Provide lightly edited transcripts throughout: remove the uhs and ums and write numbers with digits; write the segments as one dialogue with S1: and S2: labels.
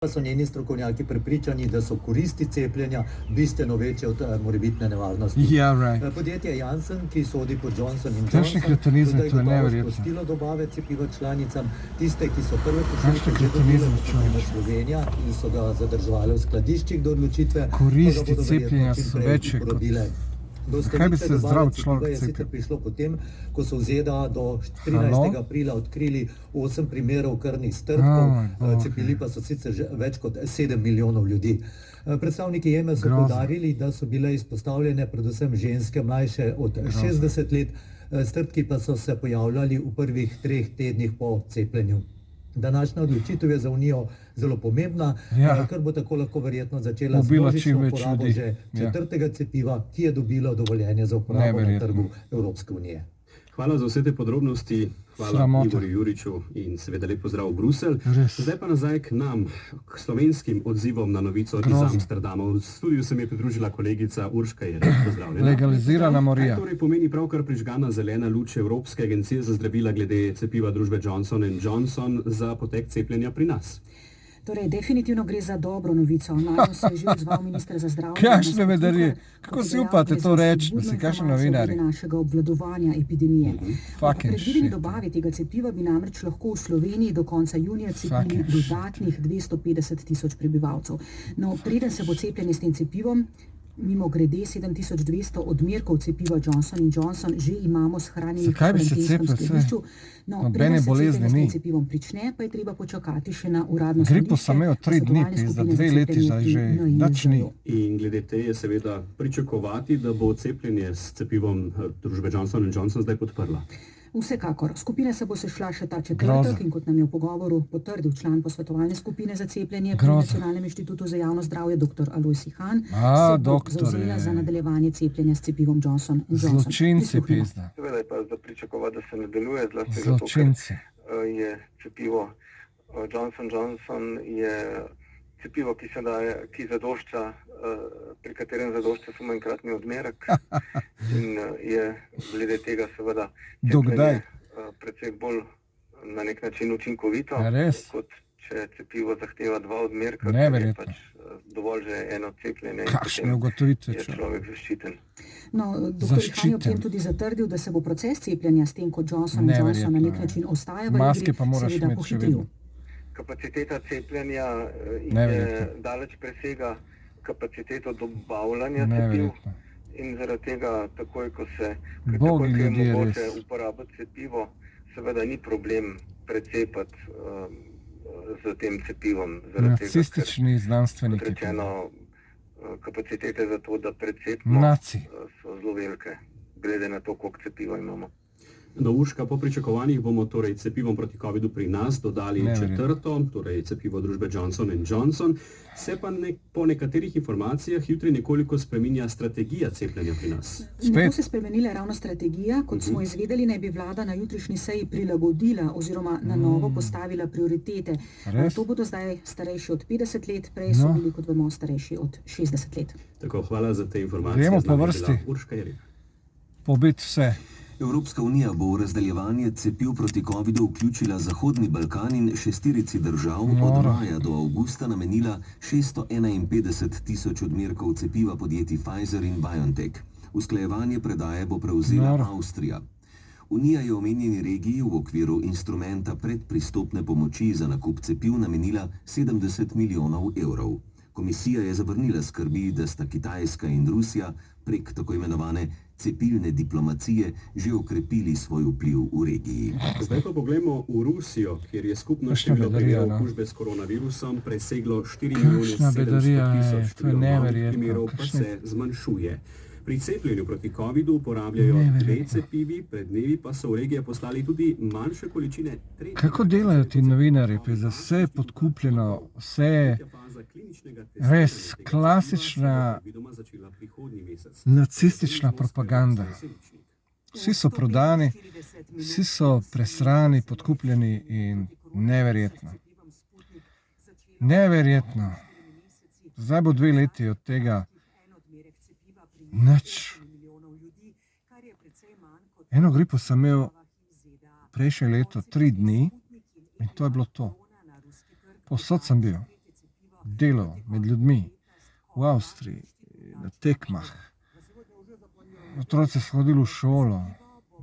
S1: Pa so njeni strokovnjaki prepričani, da so koristi cepljenja bistveno večje od morebitne nevarnosti. Podjetje Janssen, ki sodi pod Johnson & Johnson, zdaj je spustilo dobave cepiva članicam. Tiste, ki so prve pošiljke že dobile, kot Slovenija, in so ga zadrževali v skladiščih do odločitve,
S2: koristi cepljenja so večje kot... Kaj bi se zdrav človek cepil?
S1: Je sicer prišlo potem, ko so v ZDA do 13. aprila odkrili 8 primerov krvnih strdkov, cepili pa so sicer že več kot 7 milijonov ljudi. Predstavniki EMA so poudarili, da so bile izpostavljene predvsem ženske mlajše od 60 let, strdki pa so se pojavljali v prvih 3 tednih po cepljenju. Današnja odločitev je za Unijo zelo pomembna, ker bo tako lahko verjetno začela z množično uporabo že 4. cepiva, ki je dobilo dovoljenje za uporabo na trgu Evropske unije.
S3: Hvala za vse te podrobnosti, hvala Igorju Juriču in seveda lep pozdrav v Bruselj. Zdaj pa nazaj k nam, k slovenskim odzivom na novico iz Amsterdama. V studiu se mi je pridružila kolegica Urška Jereb. Pozdravljena.
S2: Legalizirana morija.
S3: Kaj torej pomeni pravkar prižgana zelena luč Evropske agencije za zdravila glede cepiva družbe Johnson & Johnson za potek cepljenja pri nas?
S4: Torej, definitivno gre za dobro novico. Najbolj se je že odzval minister za zdravje.
S2: Kakšne vedarije? Kako si upate to reči? Kakšne novinari?
S4: Našega obvladovanja epidemije. Predvideni dobavi tega cepiva bi namreč lahko v Sloveniji do konca junija cepili dodatnih 250 tisoč prebivalcev. No, preden se bo cepljenje s tem cepivom, mimo grede 7200 odmerkov cepiva Johnson & Johnson že imamo shranjenih v karantenskem skladišču. No, preden se cepljenje s tem cepivom prične, pa je treba počakati še na uradno skladišče.
S2: Gripo sem imel 3 dni, za 2 leti zdaj že nič ni.
S3: In glede te je seveda pričakovati, da bo cepljenje s cepivom družbe Johnson & Johnson zdaj podprla.
S4: Vsekakor. Skupina se bo sešla še ta četrtek in kot nam je v pogovoru potrdil član posvetovalne skupine za cepljenje pri Nacionalnem inštitutu za javno zdravje dr. Alojz Ihan, se bo zavzela za nadaljevanje cepljenja s cepivom Johnson & Johnson.
S2: Zločinci pizda.
S5: Seveda je pa za pričakovati, da se nadaljuje, zlasti zato, ker je cepivo Johnson & Johnson je cepivo, ki zadošča, pri katerem zadošča samo enkratni odmerek in je glede tega seveda cepljenje precej bolj na nek način učinkovito, kot če cepivo zahteva 2 odmerka, ker je pač dovolj že eno cepljenje in potem je človek zaščiten.
S4: No, dr. Ihan je ob tem tudi zatrdil, da se bo proces cepljenja s tem, kot Johnson & Johnson na nek način ostaja v igri, seveda pohitril.
S5: Kapaciteta cepljenja daleč presega kapaciteto dobavljanja cepiv in zaradi tega takoj, ko je mogoče uporabiti cepivo, seveda ni problem precepati z tem cepivom.
S2: Nacistični znanstveniki.
S5: Kot rečeno, kapacitete za to, da precepimo, so zelo velike, glede na to, koliko cepiva imamo.
S3: Do Urška, po pričakovanjih bomo torej cepivom proti covidu pri nas dodali 4., torej cepivo družbe Johnson & Johnson. Se pa po nekaterih informacijah jutri nekoliko spreminja strategija cepljenja pri nas.
S4: Ne bo se spremenila ravno strategija, kot smo izvedeli, naj bi vlada na jutrišnji seji prilagodila oziroma na novo postavila prioritete. To bodo zdaj starejši od 50 let, prej so bili, kot vemo, starejši od 60 let.
S3: Tako, hvala za te informacije.
S2: Gremo po vrsti.
S3: Urška Jereb.
S2: Pobiti vse.
S6: Evropska unija bo v razdeljevanje cepiv proti covidu vključila Zahodni Balkan in 6 držav, od maja do avgusta namenila 651 tisoč odmerkov cepiva podjetij Pfizer in BioNTech. Usklajevanje predaje bo prevzela Avstrija. Unija je omenjeni regiji v okviru instrumenta predpristopne pomoči za nakup cepiv namenila 70 milijonov evrov. Komisija je zavrnila skrbi, da sta Kitajska in Rusija prek tako imenovane cepilne diplomacije že okrepili svoj vpliv v regiji.
S3: Zdaj pa poglejmo v Rusijo, kjer je skupno število primerov okužbe s koronavirusom preseglo 4 milijone 700 tisoč, novih primerov pa se zmanjšuje. Pri cepljenju proti covidu uporabljajo 2 cepivi, pred dnevi pa so v regijo poslali tudi manjše količine 3.
S2: Kako delajo ti novinarji? Za vse podkupljeno, vse res klasična nacistična propaganda. Vsi so prodani, vsi so presrani, podkupljeni in neverjetno. Neverjetno. Zdaj bo 2 leti od tega nič. Eno gripo sem imel prejšnje leto 3 dni in to je bilo to. Povsod sem bil. delal med ljudmi, v Avstriji, na tekmah. Otroci so hodili v šolo,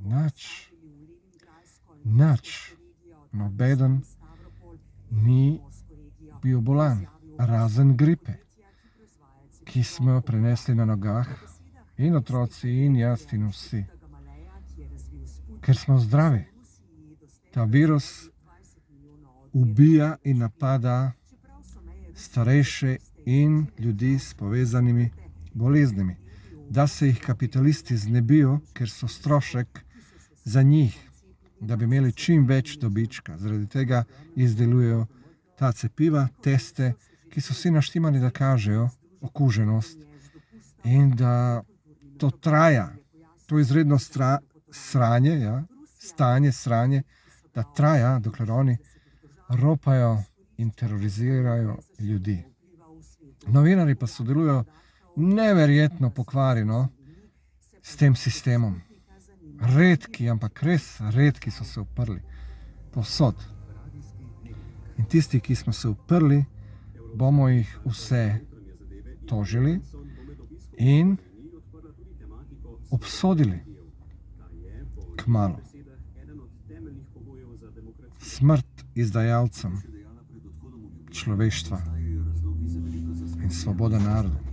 S2: nič. Nobeden ni bil bolan, razen gripe, ki smo jo prenesli na nogah, in otroci, in jaz, in vsi. Ker smo zdravi. Ta virus ubija in napada starejše in ljudi s povezanimi boleznimi. Da se jih kapitalisti znebijo, ker so strošek za njih, da bi imeli čim več dobička. Zaradi tega izdelujejo ta cepiva, teste, ki so vsi naštimani, da kažejo okuženost in da to traja. To izredno sranje, da traja, dokler oni ropajo in terorizirajo ljudi. Novinarji pa sodelujo neverjetno pokvarjeno s tem sistemom. Redki, ampak res redki so se uprli povsod. In tisti, ki smo se uprli, bomo jih vse tožili in obsodili kmalu. Smrt izdajalcem človeštva in svoboda narodu.